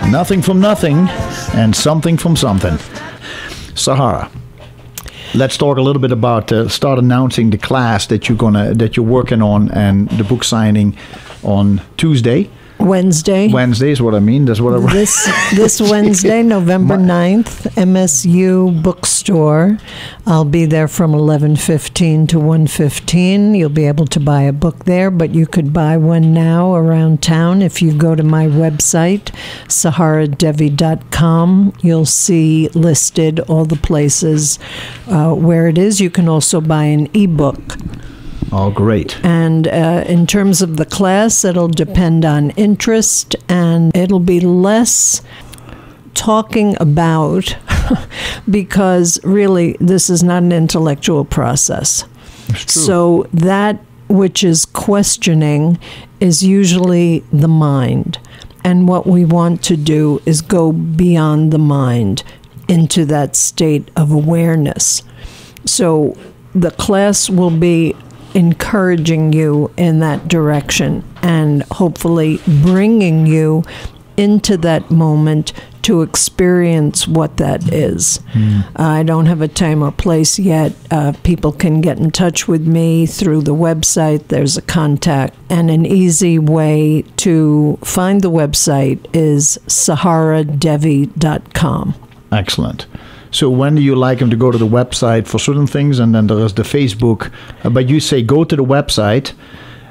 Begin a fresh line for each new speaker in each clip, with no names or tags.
Nothing from nothing and something from something. Sahara, let's talk a little bit about start announcing the class that you're working on and the book signing on Tuesday.
Wednesday
is what I mean. That's what I wrote.
This Wednesday, November 9th, MSU Bookstore. I'll be there from 11:15 to 1:15. You'll be able to buy a book there, but you could buy one now around town. If you go to my website, Saharadevi.com, you'll see listed all the places where it is. You can also buy an ebook.
Oh, great.
And in terms of the class, it'll depend on interest, and it'll be less talking about, because really this is not an intellectual process.
That's true.
So that which is questioning is usually the mind. And what we want to do is go beyond the mind into that state of awareness. So the class will be encouraging you in that direction and hopefully bringing you into that moment to experience what that is. I don't have a time or place yet. People can get in touch with me through the website. There's a contact, and an easy way to find the website is Saharadevi.com.
Excellent. So when do you like them to go to the website for certain things, and then there's the Facebook? But you say go to the website,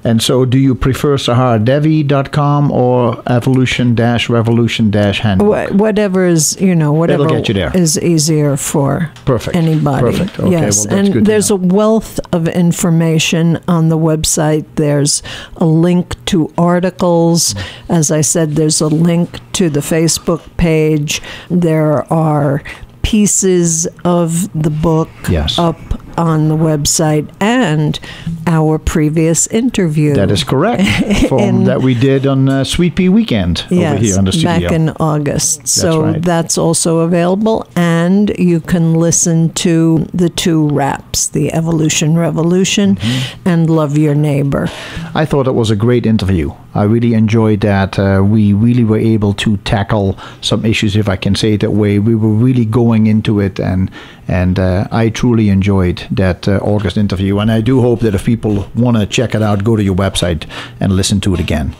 and so do you prefer Saharadevi.com or evolution-revolution-handbook?
Whatever is, whatever
It'll get you there.
is easier for anybody.
Perfect. Okay,
yes,
well, that's
and
good
there's a wealth of information on the website. There's a link to articles. As I said, there's a link to the Facebook page. There are pieces of the book up on the website, and our previous interview.
That is correct. That we did on Sweet Pea Weekend over here in the studio.
Back in August. So
right.
That's also available, and you can listen to the two raps, the Evolution Revolution and Love Your Neighbor.
I thought it was a great interview. I really enjoyed that. We really were able to tackle some issues, if I can say it that way. We were really going into it, and I truly enjoyed that August interview. And I do hope that if people want to check it out, go to your website and listen to it again.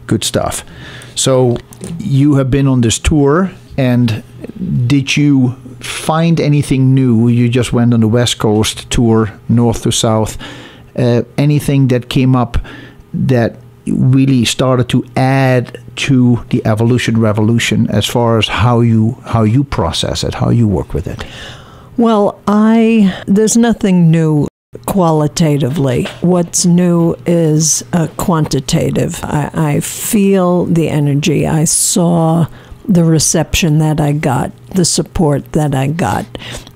Good stuff. So you have been on this tour, and did you find anything new? You just went on the West Coast tour, north to south. Anything that came up that really started to add to the evolution revolution as far as how you process it, how you work with it?
Well, there's nothing new qualitatively. What's new is quantitative. I feel the energy. I saw the reception that I got, the support that I got.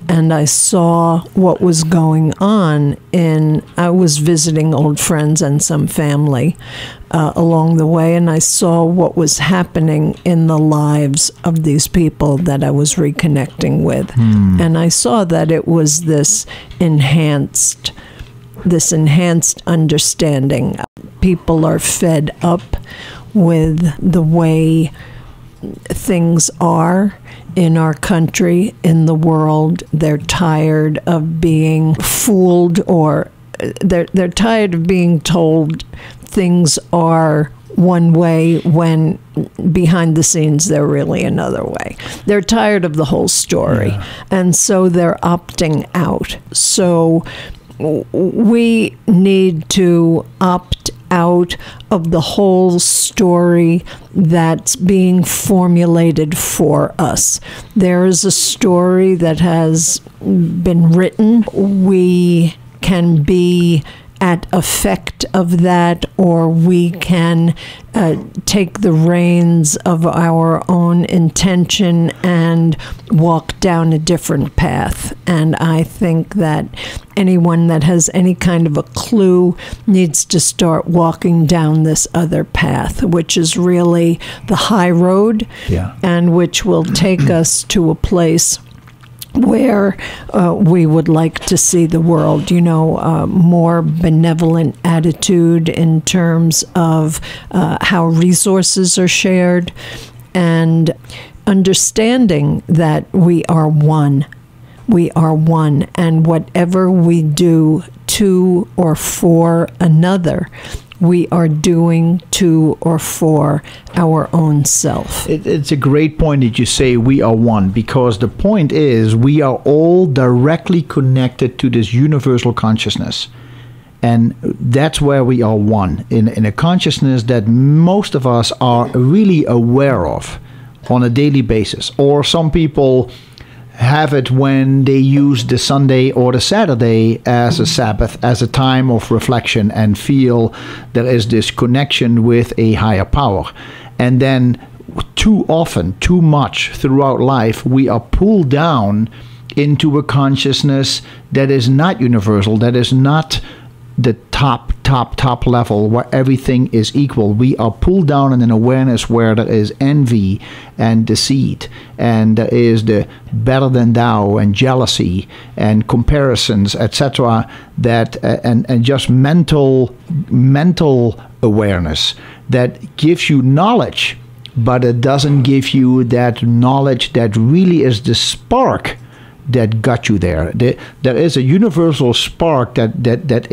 And I saw what was going on I was visiting old friends and some family along the way, and I saw what was happening in the lives of these people that I was reconnecting with. And I saw that it was this enhanced understanding. People are fed up with the way things are in our country, in the world. They're tired of being fooled, or they're tired of being told things are one way when behind the scenes they're really another way. They're tired of the whole story, and so they're opting out. So we need to opt out of the whole story that's being formulated for us. There is a story that has been written. We can be at effect of that, or we can take the reins of our own intention and walk down a different path. And I think that anyone that has any kind of a clue needs to start walking down this other path, which is really the high road, and which will take us to a place where we would like to see the world, more benevolent attitude in terms of how resources are shared, and understanding that we are one. We are one, and whatever we do to or for another, we are doing to or for our own self.
It's a great point that you say we are one, because the point is we are all directly connected to this universal consciousness. And that's where we are one, in a consciousness that most of us are really aware of on a daily basis. Or some people have it when they use the Sunday or the Saturday as a Sabbath, as a time of reflection, and feel there is this connection with a higher power. And then too often, too much throughout life, we are pulled down into a consciousness that is not universal, that is not the top level where everything is equal. We are pulled down in an awareness where there is envy and deceit, and there is the better than thou and jealousy and comparisons, etc. That and just mental awareness that gives you knowledge, but it doesn't give you that knowledge that really is the spark that got you there. There is a universal spark that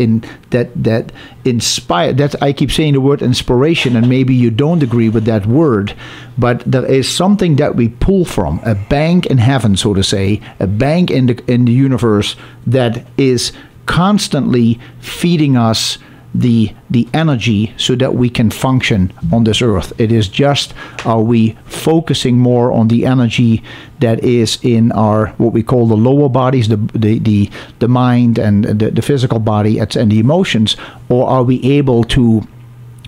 inspire. That I keep saying the word inspiration, and maybe you don't agree with that word, but there is something that we pull from, a bank in heaven, so to say, a bank in the universe that is constantly feeding us the energy so that we can function on this earth. It is just, are we focusing more on the energy that is in our, what we call the lower bodies, the mind and the physical body and the emotions, or are we able to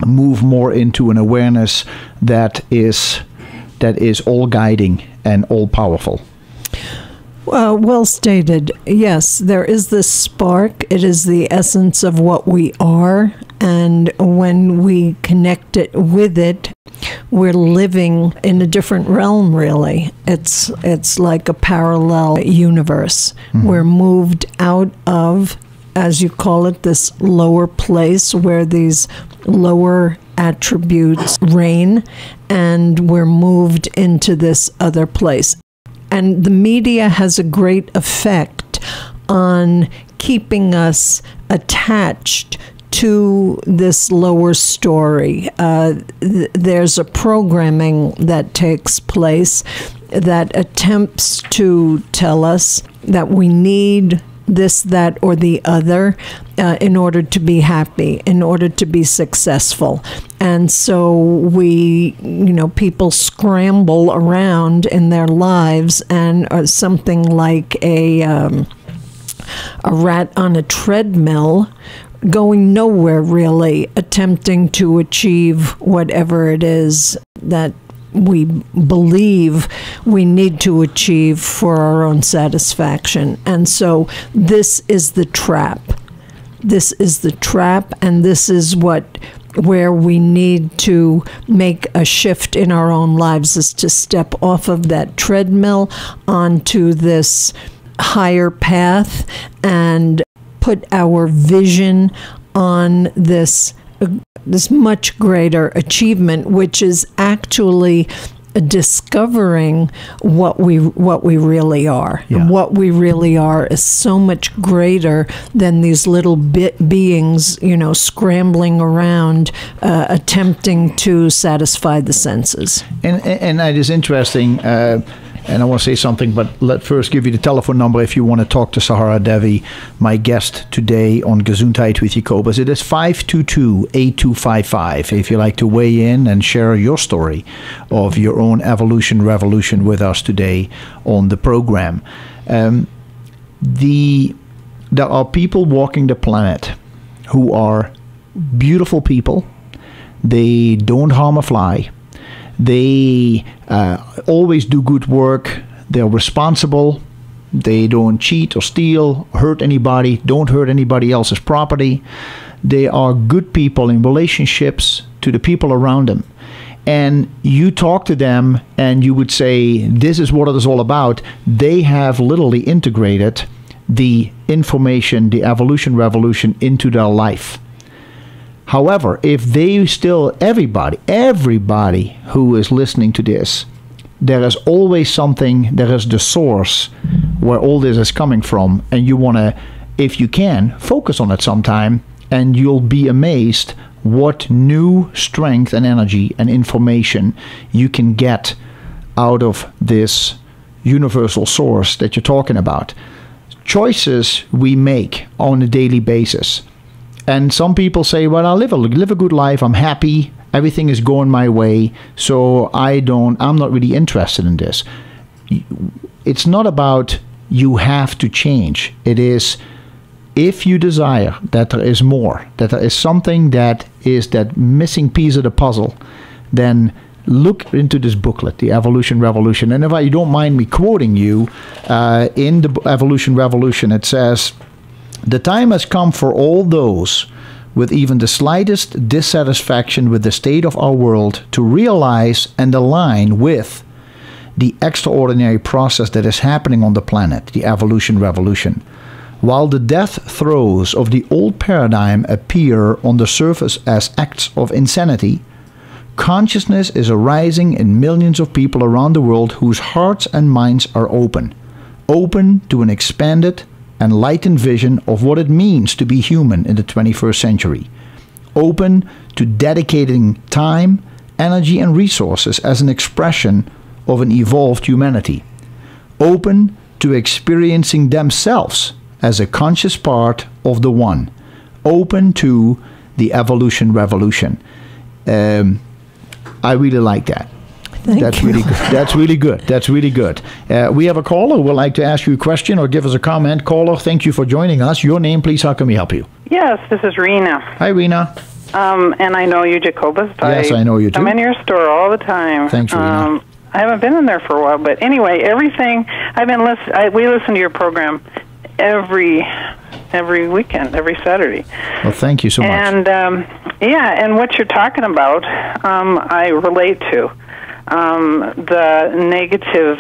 move more into an awareness that is all guiding and all powerful?
Well stated. Yes, there is this spark. It is the essence of what we are. And when we connect it with it, we're living in a different realm, really. It's like a parallel universe. Mm-hmm. We're moved out of, as you call it, this lower place where these lower attributes reign, and we're moved into this other place. And the media has a great effect on keeping us attached to this lower story. There's a programming that takes place that attempts to tell us that we need this, that, or the other in order to be happy, in order to be successful. And so people scramble around in their lives, and something like a rat on a treadmill, going nowhere really, attempting to achieve whatever it is that we believe we need to achieve for our own satisfaction. And so this is the trap. This is the trap, and this is where we need to make a shift in our own lives, is to step off of that treadmill onto this higher path and put our vision on this much greater achievement, which is actually discovering what we really are.
Yeah.
And what we really are is so much greater than these little beings, scrambling around, attempting to satisfy the senses.
And it is interesting. And I want to say something, but let first give you the telephone number if you want to talk to Saharadevi, my guest today on Gesundheit with Jacobus. It is 522-8255 if you like to weigh in and share your story of your own evolution revolution with us today on the program. There are people walking the planet who are beautiful people. They don't harm a fly. They always do good work. They're responsible. They don't cheat or steal, hurt anybody, don't hurt anybody else's property. They are good people in relationships to the people around them. And you talk to them and you would say, this is what it is all about. They have literally integrated the information, the evolution revolution into their life. However, if they still, everybody who is listening to this, there is always something, there is the source where all this is coming from, and you want to, if you can, focus on it sometime, and you'll be amazed what new strength and energy and information you can get out of this universal source that you're talking about. Choices we make on a daily basis. And some people say, well, I live a good life, I'm happy, everything is going my way, so I'm not really interested in this. It's not about you have to change. It is, if you desire that there is more, that there is something that is that missing piece of the puzzle, then look into this booklet, The Evolution Revolution. And if you don't mind me quoting you, in the Evolution Revolution, it says, "The time has come for all those with even the slightest dissatisfaction with the state of our world to realize and align with the extraordinary process that is happening on the planet, the Evolution Revolution. While the death throes of the old paradigm appear on the surface as acts of insanity, consciousness is arising in millions of people around the world whose hearts and minds are open to an expanded, enlightened vision of what it means to be human in the 21st century, open to dedicating time, energy, and resources as an expression of an evolved humanity, open to experiencing themselves as a conscious part of the One, open to the Evolution Revolution." I really like that. That's really good. That's really good. That's really good. We have a caller who would like to ask you a question or give us a comment. Caller, thank you for joining us. Your name, please. How can we help you?
Yes, this is Rena.
Hi, Rena.
And I know you, Jacobus.
Yes, I know you too.
I'm in your store all the time.
Thanks, Rena.
I haven't been in there for a while, but anyway, everything we listen to your program every weekend, every Saturday.
Well, thank you so much.
And and what you're talking about, I relate to. The negative,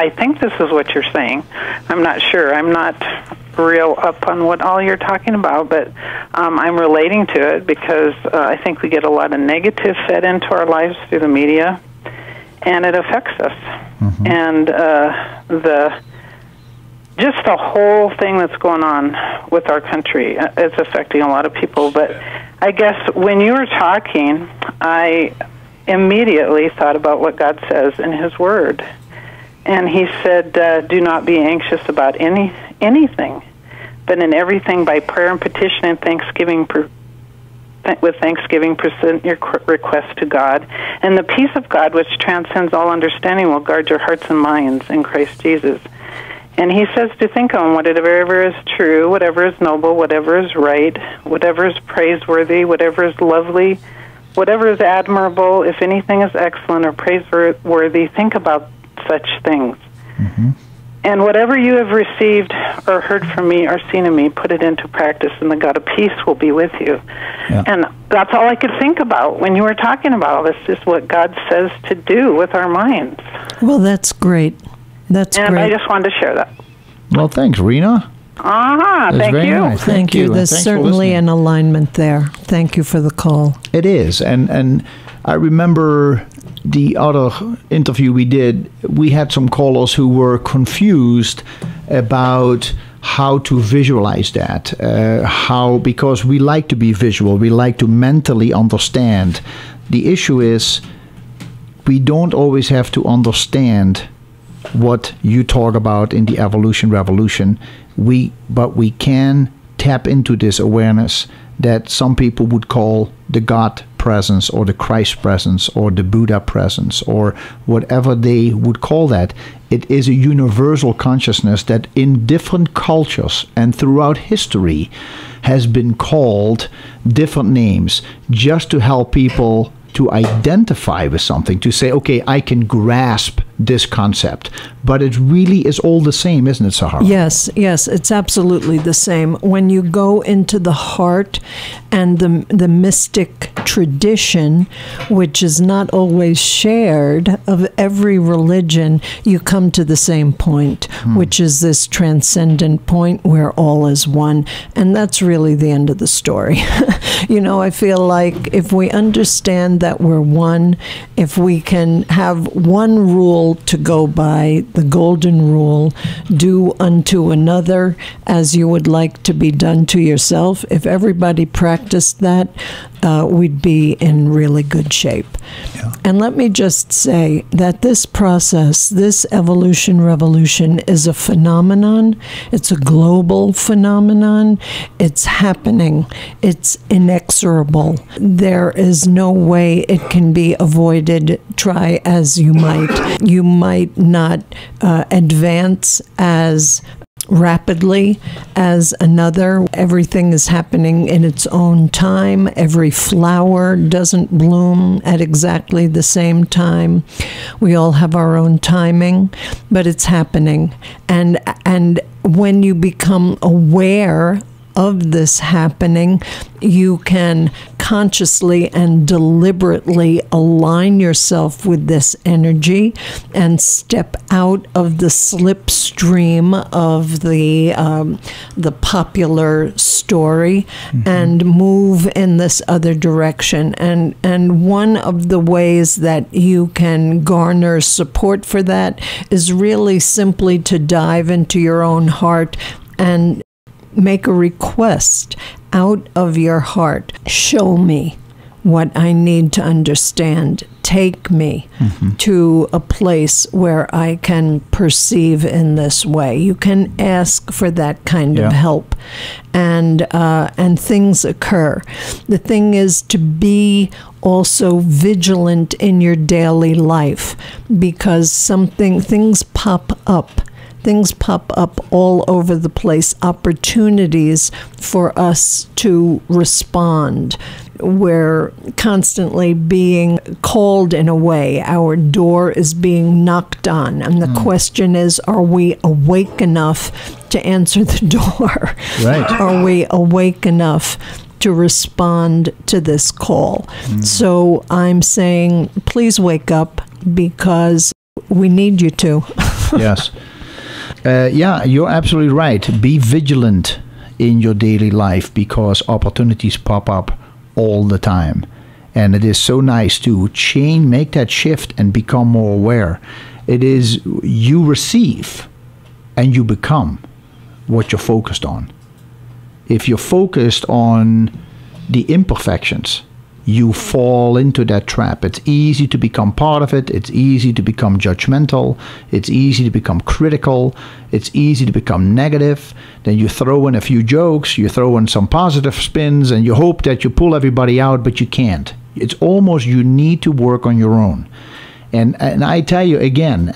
I think this is what you're saying. I'm not sure. I'm not real up on what all you're talking about, but I'm relating to it because I think we get a lot of negative fed into our lives through the media, and it affects us. Mm-hmm. And just the whole thing that's going on with our country, it's affecting a lot of people. But I guess when you were talking, I immediately thought about what God says in His Word. And He said, do not be anxious about anything, but in everything by prayer and petition and thanksgiving, with thanksgiving present your request to God. And the peace of God, which transcends all understanding, will guard your hearts and minds in Christ Jesus. And He says to think on whatever is true, whatever is noble, whatever is right, whatever is praiseworthy, whatever is lovely, whatever is admirable, if anything is excellent or praiseworthy, think about such things. Mm-hmm. And whatever you have received or heard from me or seen in me, put it into practice, and the God of peace will be with you. Yeah. And that's all I could think about when you were talking about all this, is what God says to do with our minds.
Well, that's great. That's great.
And I just wanted to share that.
Well, thanks, Rena.
Thank you.
Nice.
Thank you. There's certainly an alignment there. Thank you for the call.
It is. And I remember the other interview we did, we had some callers who were confused about how to visualize that. Because we like to be visual. We like to mentally understand. The issue is we don't always have to understand what you talk about in the Evolution Revolution, but we can tap into this awareness that some people would call the God presence or the Christ presence or the Buddha presence or whatever they would call that. It is a universal consciousness that in different cultures and throughout history has been called different names just to help people to identify with something, to say, okay, I can grasp this concept. But it really is all the same, isn't it, Sahara?
Yes, it's absolutely the same. When you go into the heart and the mystic tradition, which is not always shared of every religion, you come to the same point, which is this transcendent point where all is one. And that's really the end of the story. I feel like if we understand that we're one, if we can have one rule to go by, the golden rule, do unto another as you would like to be done to yourself, if everybody practiced that, we'd be in really good shape. Yeah. And let me just say that this process, this evolution revolution, is a phenomenon. It's a global phenomenon. It's happening. It's inexorable. There is no way it can be avoided, try as you might. You might not advance as rapidly as another. Everything is happening in its own time. Every flower doesn't bloom at exactly the same time. We all have our own timing, but it's happening. And when you become aware of this happening, you can consciously and deliberately align yourself with this energy and step out of the slipstream of the popular story and move in this other direction. And one of the ways that you can garner support for that is really simply to dive into your own heart and make a request out of your heart. Show me what I need to understand. Take me to a place where I can perceive in this way. You can ask for that kind of help, and things occur. The thing is to be also vigilant in your daily life, because things pop up. Things pop up all over the place, opportunities for us to respond. We're constantly being called in a way. Our door is being knocked on. And the question is, are we awake enough to answer the door? Right. Are we awake enough to respond to this call? So I'm saying, please wake up, because we need you to.
Yes. You're absolutely right. Be vigilant in your daily life, because opportunities pop up all the time. And it is so nice to make that shift and become more aware. It is you receive and you become what you're focused on. If you're focused on the imperfections, you fall into that trap. It's easy to become part of it. It's easy to become judgmental. It's easy to become critical. It's easy to become negative. Then you throw in a few jokes, you throw in some positive spins, and you hope that you pull everybody out, but you can't. It's almost you need to work on your own. And I tell you again,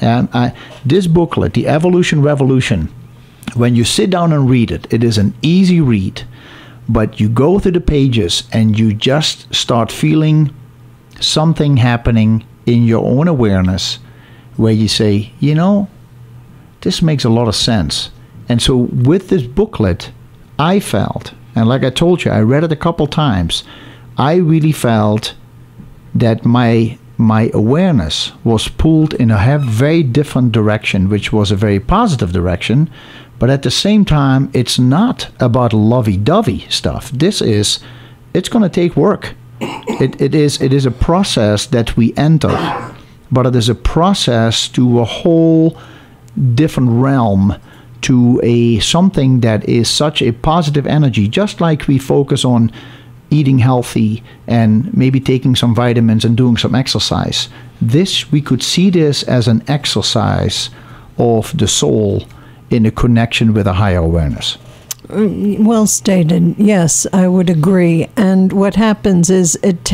this booklet, The Evolution Revolution, when you sit down and read it, it is an easy read. But you go through the pages and you just start feeling something happening in your own awareness where you say, this makes a lot of sense. And so with this booklet, I felt, and like I told you, I read it a couple times, I really felt that my awareness was pulled in a very different direction, which was a very positive direction. But at the same time, it's not about lovey-dovey stuff. It's going to take work. It is a process that we enter, but it is a process to a whole different realm, to something that is such a positive energy, just like we focus on eating healthy and maybe taking some vitamins and doing some exercise. We could see this as an exercise of the soul in a connection with a higher awareness.
Well stated. Yes, I would agree. And what happens is it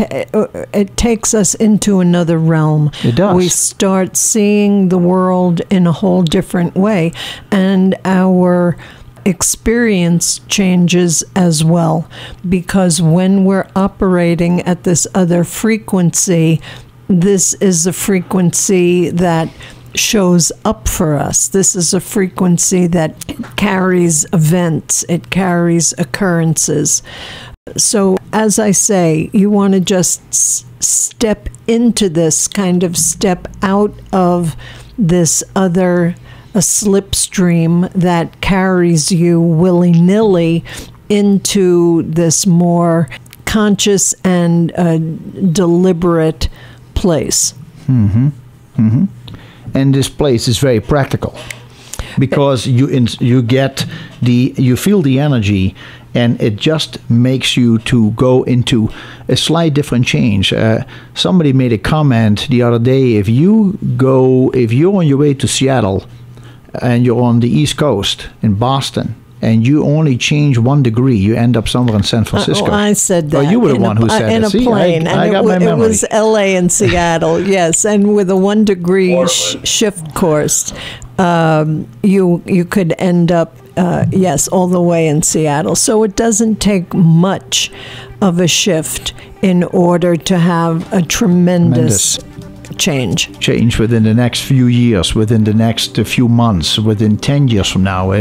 takes us into another realm.
It does.
We start seeing the world in a whole different way, and our experience changes as well, because when we're operating at this other frequency, this is the frequency that shows up for us. This is a frequency that carries events, it carries occurrences. So, as I say, you want to just step into this, kind of step out of this other a slipstream that carries you willy-nilly into this more conscious and deliberate place.
Mm-hmm. Mm-hmm. And this place is very practical because you feel the energy, and it just makes you to go into a slight different change. Somebody made a comment the other day: if you're on your way to Seattle and you're on the East Coast in Boston, and you only change 1 degree, you end up somewhere in San Francisco.
I said that.
Oh, you were the one who said
in
that.
In a plane.
I got my memory.
It was L.A. and Seattle, yes. And with a 1 degree shift course, you could end up, yes, all the way in Seattle. So it doesn't take much of a shift in order to have a tremendous change
within the next few years, within the next few months, within 10 years from now.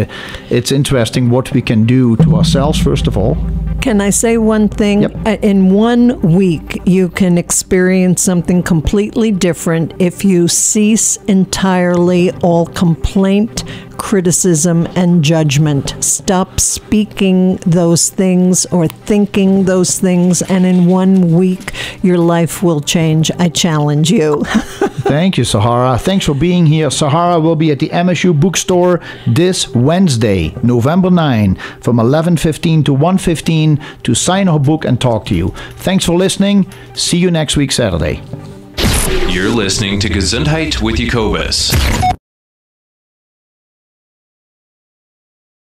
It's interesting what we can do to ourselves, first of all.
Can I say one thing?
Yep.
In 1 week, you can experience something completely different if you cease entirely all complaint, criticism, and judgment. Stop speaking those things or thinking those things, and in 1 week, your life will change. I challenge you.
Thank you, Sahara. Thanks for being here. Sahara will be at the MSU bookstore this Wednesday, November 9, from 11:15 to 1:15 to sign her book and talk to you. Thanks for listening. See you next week, Saturday.
You're listening to Gesundheit with Jacobus.